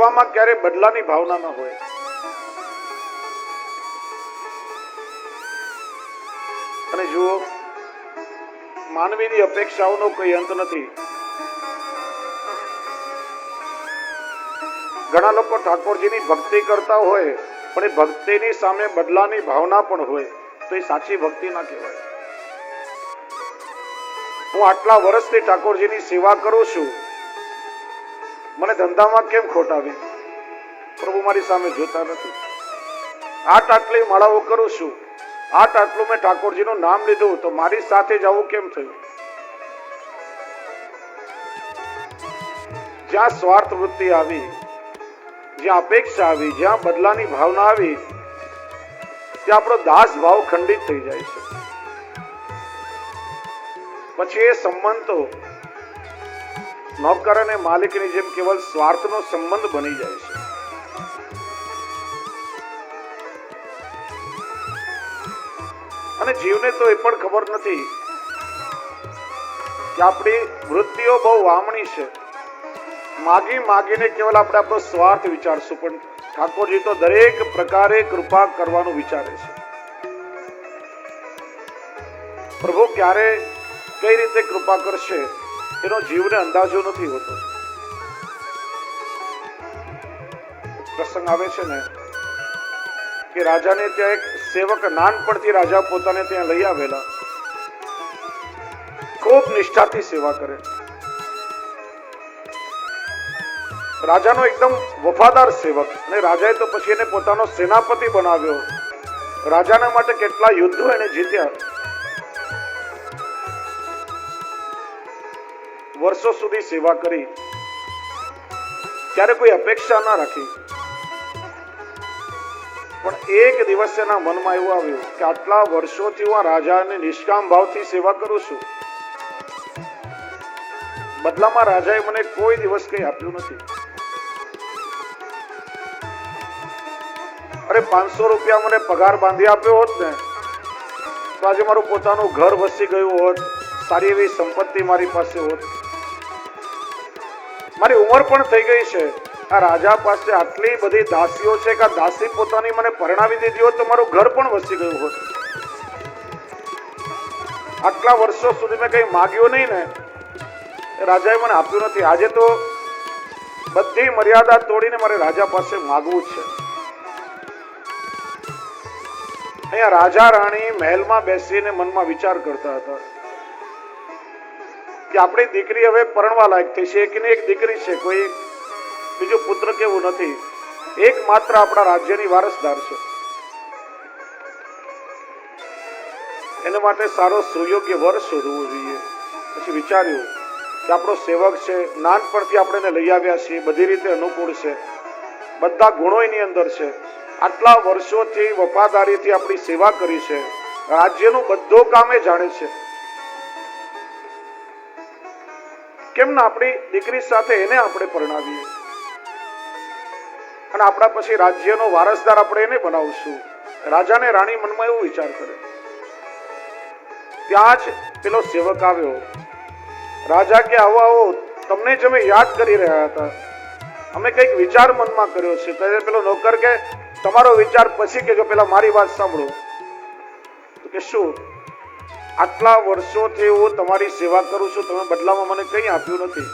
સેવામાં ક્યારે બદલાની ભાવના ન હોય. અને જુઓ, માનવીની અપેક્ષાઓનો કોઈ અંત નથી. ઘણા લોકો ઠાકોરજીની ભક્તિ કરતા હોય, પણ એ ભક્તિની સામે બદલાની ભાવના પણ હોય, તો એ સાચી ભક્તિ ના કહેવાય. હું આટલા વર્ષથી ઠાકોરજીની સેવા કરું છું, મને ધંધામાં કેમ ખોટ આવી? પ્રભુ મારી સામે જોતા નથી. આટલી માળાઓ કરું છું, આટલું મેં ઠાકોરજીનું નામ લીધું, તો મારી સાથે જ આવું કેમ થયું? જ્યાં સ્વાર્થ વૃત્તિ આવી, જ્યાં અપેક્ષા આવી, જ્યાં બદલાની ભાવના આવી, ત્યાં આપણો દાસ ભાવ ખંડિત થઈ જાય છે. પછી એ સંબંધ તો નોકર અને માલિકની જેમ કેવલ સ્વાર્થનો સંબંધ બની જાય છે. અને જીવને તો એ પણ ખબર નથી કે આપણી વૃત્તિઓ બહુ વામણી છે. માગી માગીને કેવલ આપણે આપણો સ્વાર્થ વિચારશું, પણ ઠાકોરજી તો દરેક પ્રકારે કૃપા કરવાનું વિચારે છે. પ્રભુ ક્યારે કઈ રીતે કૃપા કરશે એનો જીવને અંદાજો નથી હોતો. પ્રસંગ આવે છે ને કે રાજાને ત્યાં એક સેવક નાનપણથી રાજા પોતાને ત્યાં લઈ આવેલા, ખૂબ નિષ્ઠાથી સેવા કરે. રાજાનો એકદમ વફાદાર સેવક, અને રાજાએ તો પછી એને પોતાનો સેનાપતિ બનાવ્યો. રાજાના માટે કેટલા યુદ્ધો એને જીત્યા. વર્ષો સુધી સેવા કરી, ત્યારે કોઈ અપેક્ષા ના રાખી. પણ એક દિવસ એના મનમાં એવું આવ્યું કે આટલા વર્ષોથી હું આ રાજાને નિષ્કામ ભાવથી સેવા કરું છું, બદલામાં રાજાએ મને કોઈ દિવસ કંઈ આપ્યું નથી. અરે 500 રૂપિયા મને પગાર બાંધી આપ્યો હોત ને, તો આજે મારું પોતાનું ઘર વસી ગયું હોત, સારી એવી સંપત્તિ મારી પાસે હોત. મારી ઉંમર પણ થઈ ગઈ છે. આ રાજા પાસે આટલી બધી દાસીઓ છે કે આ દાસી પોતાની મને પરણાવી દીધી હોત તો મારું ઘર પણ વસી ગયું હોત. આટલા વર્ષો સુધી મેં કંઈ માગ્યું નહીં ને, રાજાએ મને આપ્યું નથી. આજે તો બધી મર્યાદા તોડીને મારે રાજા પાસે માગવું છે. અહીંયા રાજા રાણી મહેલમાં બેસીને મનમાં વિચાર કરતા હતા કે આપણી દીકરી હવે પરણવા લાયક થઈ છે. એક ને એક દીકરી છે, કોઈ બીજું પુત્ર કેવું નથી, એકમાત્ર આપણા રાજ્યની વારસદાર છે. એના માટે સારો સુયોગ્ય વર શોધવો જોઈએ. પછી વિચાર્યું કે આપણો સેવક છે, નાનપણથી આપણે એને લઈ આવ્યા છીએ, બધી રીતે અનુકૂળ છે, બધા ગુણો એની અંદર છે, આટલા વર્ષોથી વફાદારીથી આપણી સેવા કરી છે, રાજ્યનું બધું કામ એ જાણે છે. કેમ ના આપણી દીકરી સાથે એને આપણે પરણાવીએ અને આપણા પછી રાજ્યનો વારસદાર આપણે એને બનાવશું. રાજાને રાણી મનમાં એવો વિચાર કરે. ત્યાં જ પેલો સેવક આવ્યો. રાજા કે આવો આવો, તમને જ અમે યાદ કરી રહ્યા હતા, અમે કંઈક વિચાર મનમાં કર્યો છે. તો પેલો નોકર કે તમારો વિચાર પછી કેજો, પેલા મારી વાત સાંભળો. તો કે શું? આટલા વર્ષોથી હું તમારી સેવા કરું છું, તમે બદલામાં મને કંઈ આપ્યું નથી.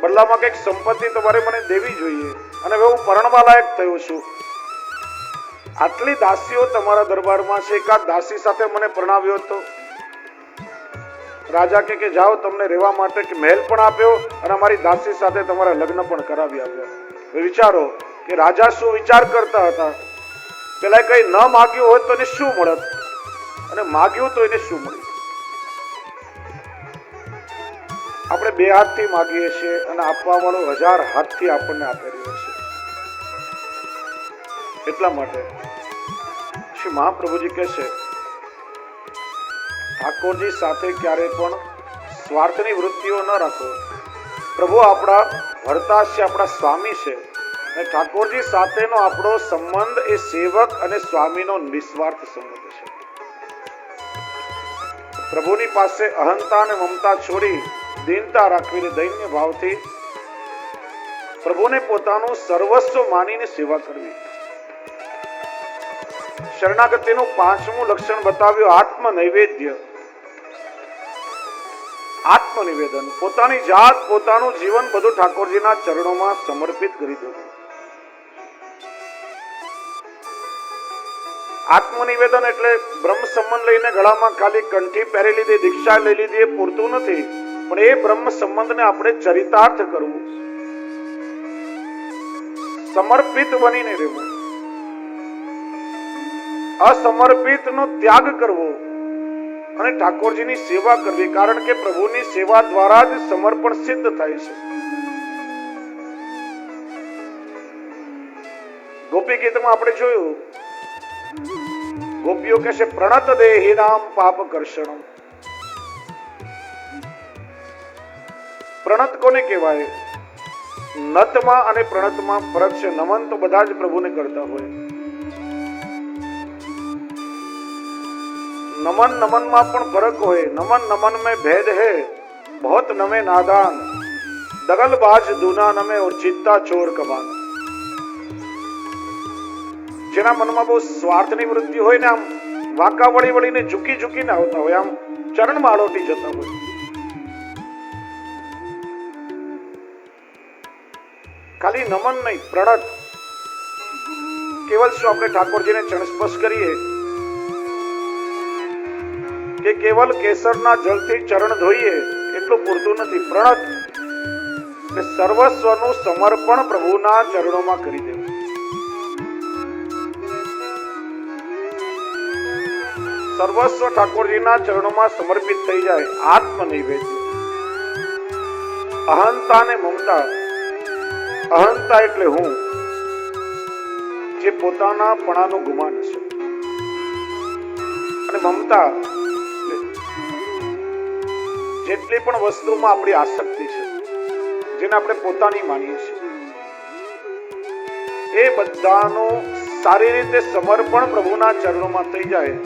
બદલામાં કંઈક સંપત્તિ તમારે મને દેવી જોઈએ, અને હવે હું પરણવા લાયક થયો છું. આટલી દાસીઓ તમારા દરબારમાં છે, એકાદ દાસી સાથે મને પરણાવ્યો હતો. રાજા કે જાઓ, તમને રહેવા માટે કે મહેલ પણ આપ્યો અને અમારી દાસી સાથે તમારા લગ્ન પણ કરાવી આપ્યા. વિચારો કે રાજા શું વિચાર કરતા હતા. પેલા કઈ ન માગ્યું હોત તો એને શું મળત, અને માગ્યું તો એને શું મળ્યું. આપણે 2 હાથથી માગીએ છીએ અને આપવા વાળો 1000 હાથથી આપણને આપી રહ્યો છે. એટલા માટે શ્રી મહાપ્રભુજી કહે છે, ઠાકોરજી સાથે ક્યારે પણ સ્વાર્થની વૃત્તિઓ ન રાખો. પ્રભુ આપણા ભરતા છે, આપણા સ્વામી છે, અને ઠાકોરજી સાથેનો આપણો સંબંધ એ સેવક અને સ્વામીનો નિસ્વાર્થ સંબંધ છે. પ્રભુની પાસે અહંતા અને મમતા છોડી દીનતા રાખવીને દૈન્ય ભાવથી પ્રભુને પોતાનું સર્વસ્વ માનીને સેવા કરવી. શરણાગતિનું 5મું લક્ષણ બતાવ્યું આત્મનૈવેદ્ય. આત્મનિવેદન, પોતાની જાત, પોતાનું જીવન બધું ઠાકોરજીના ચરણોમાં સમર્પિત કરી દેવું. આત્મનિવેદન એટલે બ્રહ્મ સંબંધ લઈને ગળામાં ખાલી કંઠી પહેરી લીધી, દીક્ષા લઈ લીધી એ પૂરતું નથી, પણ એ બ્રહ્મ સંબંધને આપણે ચરિતાર્થ કરવું, સમર્પિત બનીને રહેવું, અસમર્પિત નો ત્યાગ કરવો અને ઠાકોરજીની સેવા કરવી. કારણ કે પ્રભુની સેવા દ્વારા જ સમર્પણ સિદ્ધ થાય છે. ગોપી ગીતમાં આપણે જોયું, ગોપીઓ કહે છે પ્રણત દેહી નામ પાપ કર્ષણમ. પ્રણત કોને કહેવાય? નતમાં અને પ્રણતમાં ફરક છે. નમન તો બધા જ પ્રભુને કરતા હોય. नमन नमन में पण फर्क होए. नमन नमन में भेद है, बहुत नमे नादान, दगलबाज दूना नमे और चित्ता चोर कबान. जेना मन में बहुत स्वार्थनी वृत्ति होय ने आम वाका वળી વળીને ઝૂકી ઝૂકીને આવતા હોય, આમ ચરણ માળોટી જતા હોય. ખાલી નમન નહીં, પ્રણત. કેવલ શું આપણે ઠાકોરજીને ચરણ સ્પર્શ કરીએ કે કેવલ કેસરના જળથી ચરણ ધોઈએ એટલું પૂરતું નથી. પ્રણત એટલે સર્વસ્વનું સમર્પણ પ્રભુના ચરણોમાં કરી દેવું. સર્વસ્વ ઠાકોરજીના ચરણોમાં સમર્પિત થઈ જાય. આત્મનિવેદ્ય. અહંતા ને મમતા. અહંતા એટલે હું, જે પોતાના પણાનું ગુમાન છે, અને મમતા જેટલી પણ વસ્તુમાં આપણી આસક્તિ છે, જેને આપણે પોતાની માનીએ છીએ, એ બધાનું સારી રીતે સમર્પણ પ્રભુના ચરણોમાં થઈ જાય.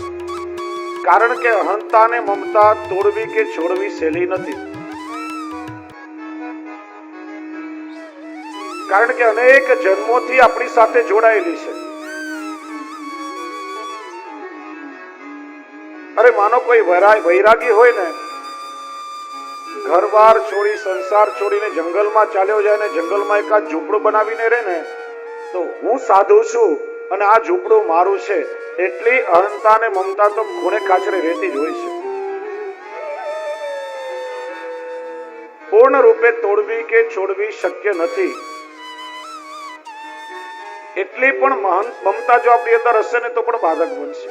કારણ કે અહંતા ને મમતા તોડવી કે છોડવી સહેલી નથી. કારણ કે અનેક જન્મોથી આપણી સાથે જોડાયેલી છે. અરે માનો કોઈ વૈરાગી હોય ને, ઘરબાર છોડી સંસાર છોડીને જંગલમાં ચાલ્યો જાય ને જંગલમાં એકાદ ઝૂંપડું બનાવીને રહે ને, તો હું સાધુ છું અને આ ઝૂંપડું મારું છે, એટલી અહંતા ને મમતા તો ખૂણે ખાચરે રહેતી જ હોય છે. પૂર્ણ રૂપે તોડવી કે છોડવી શક્ય નથી. એટલી પણ મમતા જો આપણી અંદર હશે ને તો પણ બાધક બનશે.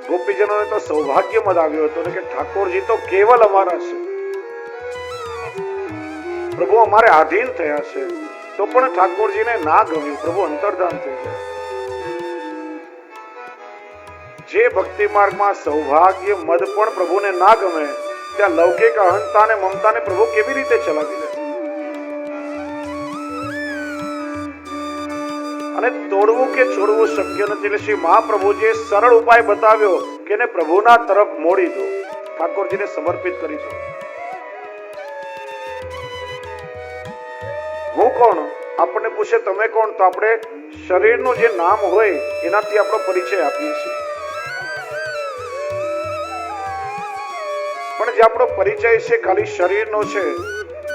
ગોપીજનોને તો સૌભાગ્ય મત આવ્યો હતો કે ઠાકોરજી તો કેવલ અમારા છે, પ્રભુ અમારે આધીન થયા છે, તો પણ ઠાકોરજીને ના ગમ્યું. પ્રભુ અંતર્ધાન થઈ ગયા. જે ભક્તિ માર્ગમાં સૌભાગ્ય મદ પણ પ્રભુને ના ગમે, ત્યાં લૌકિક અહંતા ને મમતાને પ્રભુ કેવી રીતે ચલાવી દે? અને તોડવું કે છોડવું શક્ય નથી. એટલે શ્રી મહાપ્રભુજીએ સરળ ઉપાય બતાવ્યો કે એને પ્રભુના તરફ મોડી દો, ઠાકોરજીને સમર્પિત કરી દો. હું કોણ? આપણને પૂછે તમે કોણ, તો આપણે શરીરનું જે નામ હોય એનાથી આપણો પરિચય આપીએ છીએ. પણ જે આપણો પરિચય છે ખાલી શરીરનો છે.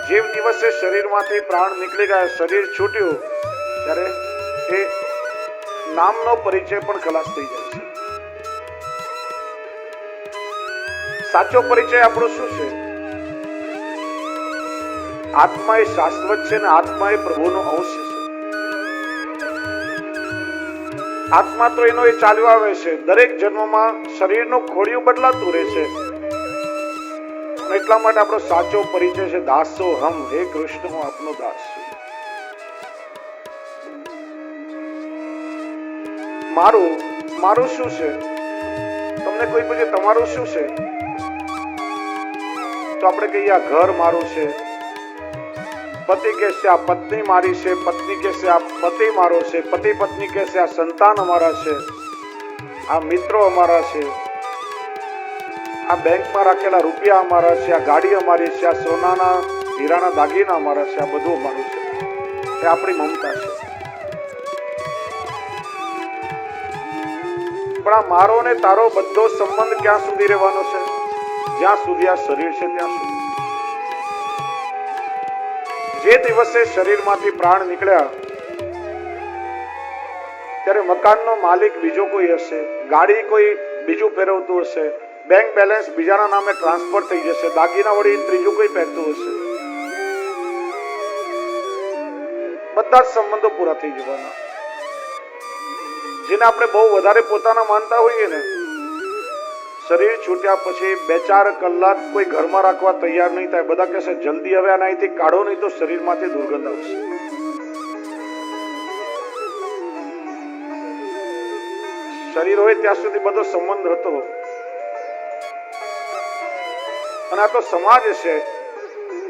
જે દિવસે શરીરમાંથી પ્રાણ નીકળી ગયા, શરીર છૂટ્યું, ત્યારે એ નામનો પરિચય પણ ખલાસ થઈ જાય છે. સાચો પરિચય આપણો શું છે? આત્મા એ શાશ્વત છે ને આત્મા એ પ્રભુનો અંશ છે. આત્મા તો એનો એ ચાલ્યો આવે છે. દરેક જન્મમાં શરીરનું ખોડિયું બદલાતું રહે છે. એટલા માટે આપણો સાચો પરિચય છે દાસો હમ, હે કૃષ્ણ હું આપનો દાસ છું. મારું શું છે? તમને કોઈ પૂછે તમારું શું છે, તો આપણે કહીએ આ ઘર મારું છે. પતિ કહેશે આ પત્ની મારી છે, પત્ની કહેશે આ પતિ મારો છે, પતિ પત્ની કહેશે આ સંતાન અમારા છે, આ મિત્રો અમારા છે, આ બેંકમાં રાખેલા રૂપિયા અમારા છે, આ ગાડી અમારી છે, આ સોનાના હીરાના દાગીના અમારા છે, આ બધું અમારું છે, એ આપણી મમતા છે. પણ આ મારો ને તારો બધો સંબંધ ક્યાં સુધી રહેવાનો છે? જ્યાં સુધી આ શરીર છે ત્યાં સુધી. જે દિવસે શરીરમાંથી પ્રાણ નીકળ્યા ત્યારે મકાનનો માલિક બીજો કોઈ હશે, ગાડી કોઈ બીજું ફેરવતું હશે, બેંક બેલેન્સ બીજાના નામે ટ્રાન્સફર થઈ જશે, દાગીના વળી ત્રીજું કોઈ પહેરતું હશે. બધા જ સંબંધો પૂરા થઈ જવાના. જેને આપણે બહુ વધારે પોતાના માનતા હોઈએ ને, શરીર છૂટ્યા પછી 2-4 કલાક કોઈ ઘરમાં રાખવા તૈયાર નહીં થાય. બધા કહેશે જલ્દી હવે આ અહીંથી કાઢો, નહીં તો શરીરમાંથી દુર્ગંધ આવશે. શરીર હોય ત્યાં સુધી બધો સંબંધ હતો. અને આ તો સમાજ છે.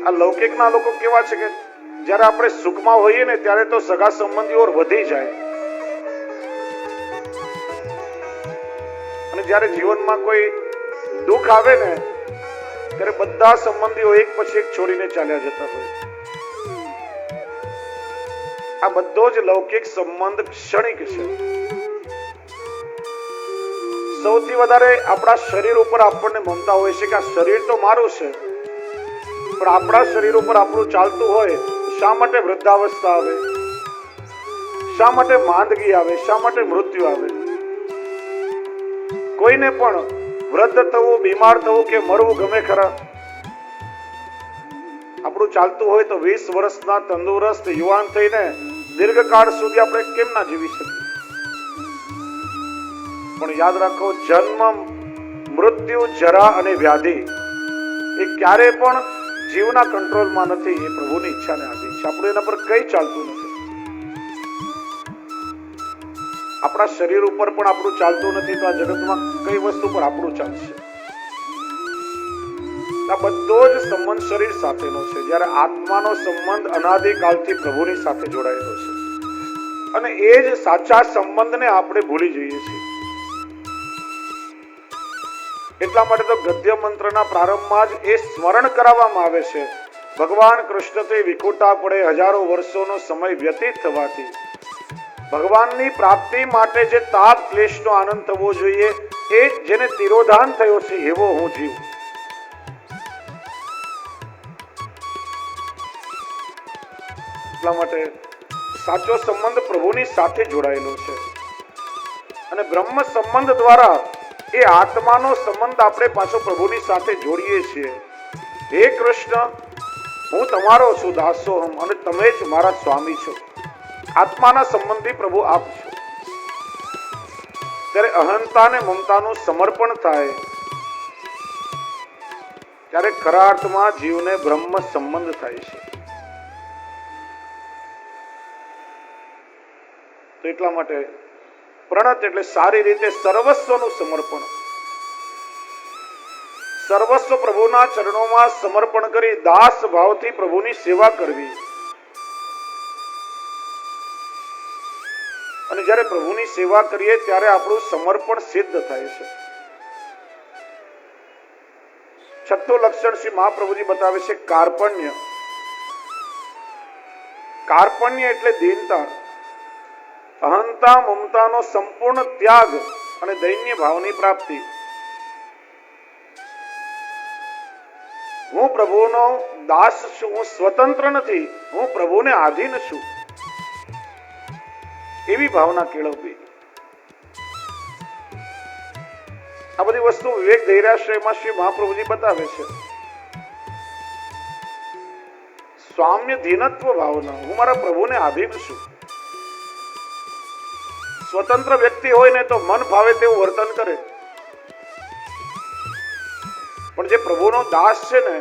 આ લૌકિકના લોકો કેવા છે કે જ્યારે આપણે સુખમાં હોઈએ ને ત્યારે તો સગા સંબંધીઓ વધી જાય, અને જ્યારે જીવનમાં કોઈ દુઃખ આવે ને ત્યારે બધા સંબંધીઓ એક પછી એક છોડીને ચાલ્યા જતા હોય. આ બધો જ લૌકિક સંબંધ ક્ષણિક છે. સૌથી વધારે આપણા શરીર ઉપર આપણને મમતા હોય છે કે આ શરીર તો મારું છે, પણ આપણા શરીર ઉપર આપણું ચાલતું હોય, શા માટે વૃદ્ધાવસ્થા આવે, શા માટે માંદગી આવે, શા માટે મૃત્યુ આવે? કોઈને પણ વૃદ્ધ થવું, બીમાર થવું કે મરવું ગમે ખરા? આપણું ચાલતું હોય તો 20 વર્ષના તંદુરસ્ત યુવાન થઈને દીર્ઘકાળ સુધી આપણે કેમ ના જીવી શકીએ? પણ યાદ રાખો, જન્મ, મૃત્યુ, જરા અને વ્યાધિ એ ક્યારે પણ જીવના કંટ્રોલમાં નથી. એ પ્રભુની ઈચ્છાને આધીન છે. આપણું એના પર કઈ ચાલતું નથી. આપણા શરીર ઉપર પણ આપણું ચાલતું નથી, તો આ જગતમાં કઈ વસ્તુ પર આપણું ચાલશે? આ બધો જ સંબંધ શરીર સાથેનો છે, જ્યારે આત્માનો સંબંધ અનાદિકાળથી પ્રભુની સાથે જોડાયેલો છે. અને એ જ સાચા સંબંધને આપણે ભૂલી જઈએ છીએ. એટલા માટે તો ગદ્ય મંત્રના પ્રારંભમાં જ એ સ્મરણ કરાવવામાં આવે છે, ભગવાન કૃષ્ણથી વિખૂટા પડે હજારો વર્ષોનો સમય વ્યતીત થવાથી ભગવાનની પ્રાપ્તિ માટે જે તાપ ક્લેશનો આનંદ થવો જોઈએ, એ જેને તિરોધાન થયો છે એવો હું જીવ. એટલા માટે સાચો સંબંધ પ્રભુની સાથે જોડાયેલો છે. અને બ્રહ્મ સંબંધ દ્વારા એ આત્માનો સંબંધ આપણે પાછો પ્રભુની સાથે જોડીએ છીએ. હે કૃષ્ણ, હું તમારો છું, દાસોહમ, અને તમે જ મારા સ્વામી છો. આત્માના સંબંધી પ્રભુ આપ છો. ત્યારે અહંતા અને મમતાનું સમર્પણ થાય ત્યારે ખરા અર્થમાં જીવને બ્રહ્મ સંબંધ થાય છે. તો એટલા માટે પ્રણત એટલે સારી રીતે સર્વસ્વનું સમર્પણ. સર્વસ્વ પ્રભુના ચરણોમાં સમર્પણ કરી દાસ ભાવથી પ્રભુની સેવા કરવી. અને જ્યારે પ્રભુની સેવા કરીએ ત્યારે આપણું સમર્પણ સિદ્ધ થાય છે. છઠ્ઠું લક્ષણ શ્રી મહાપ્રભુજી બતાવે છે કાર્પણ્ય. કાર્પણ્ય એટલે દીનતા, અહંતા મમતાનો સંપૂર્ણ ત્યાગ અને દૈન્ય ભાવની પ્રાપ્તિ. હું પ્રભુનો દાસ છું, હું સ્વતંત્ર નથી, હું પ્રભુને આધીન છું, એવી ભાવના કેળવવી. આ બધી વસ્તુ વિવેક ધૈર્યાશ્રયમાં શ્રી મહાપ્રભુજી બતાવે છે. સ્વામ્ય ધીનત્વ ભાવના, હું મારા પ્રભુને આધીન છું. સ્વતંત્ર વ્યક્તિ હોય ને તો મન ભાવે તેવું વર્તન કરે, પણ જે પ્રભુનો દાસ છે ને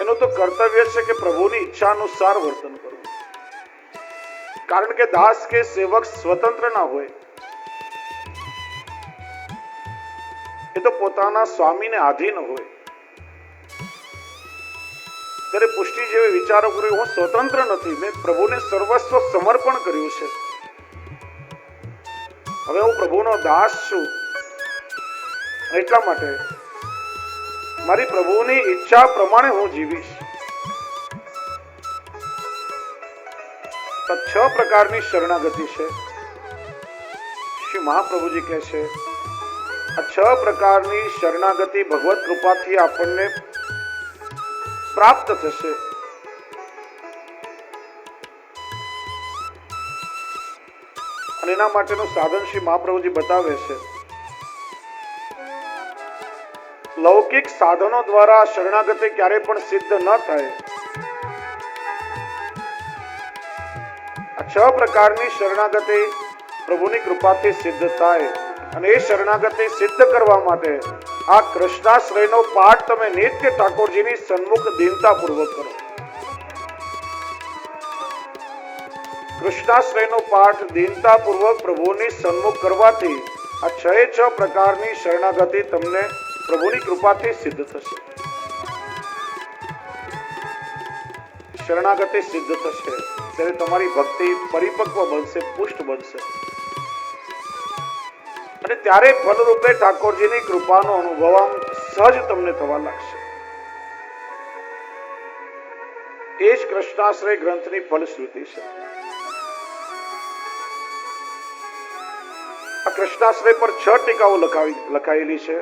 એનું તો કર્તવ્ય છે કે પ્રભુની ઈચ્છા અનુસાર વર્તન કરવું. કારણ કે દાસ કે સેવક સ્વતંત્ર ના હોય, એ તો પોતાના સ્વામીને આધીન હોય. ત્યારે પુષ્ટિ જેવી વિચારો કર્યું, હું સ્વતંત્ર નથી, મેં પ્રભુને સર્વસ્વ સમર્પણ કર્યું છે, હવે હું પ્રભુનો દાસ છું. એટલા માટે મારી પ્રભુની ઈચ્છા પ્રમાણે હું જીવીશ. તો 6 પ્રકારની શરણાગતિ છે. શ્રી મહાપ્રભુજી કહે છે આ 6 પ્રકારની શરણાગતિ ભગવત કૃપાથી આપણને પ્રાપ્ત થશે. અને એના માટેનું સાધન શ્રી મહાપ્રભુજી બતાવે છે. લૌકિક સાધનો દ્વારા શરણાગતિ ક્યારે પણ સિદ્ધ ન થાય. આ 6 પ્રકારની શરણાગતિ પ્રભુની કૃપાથી સિદ્ધ થાય. અને એ શરણાગતિ સિદ્ધ કરવા માટે આ કૃષ્ણાશ્રયનો પાઠ તમે નિત્ય ઠાકોરજીની સન્મુખ દીનતાપૂર્વક કરો. કૃષ્ણાશ્રયનો પાઠ દીનતાપૂર્વક પ્રભુની સન્મુખ કરવાથી આ 6 પ્રકારની શરણાગતિ તમને પ્રભુની કૃપાથી સિદ્ધ થશે. શરણાગતિ સિદ્ધ થશે ત્યારે તમારી ભક્તિ પરિપક્વ બનશે, પુષ્ટ બનશે. અને ત્યારે ફલરૂપે ઠાકોરજીની કૃપાનો અનુભવ આમ સહજ તમને થવા લાગશે. એ જ કૃષ્ણાશ્રય ગ્રંથની ફલશ્રુતિ છે. આ કૃષ્ણાશ્રય પર 6 ટીકાઓ લખાયેલી છે.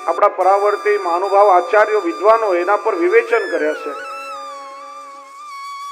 આપણા પરાવર્તી મહાનુભાવ આચાર્યો વિદ્વાનો એના પર વિવેચન કર્યા છે.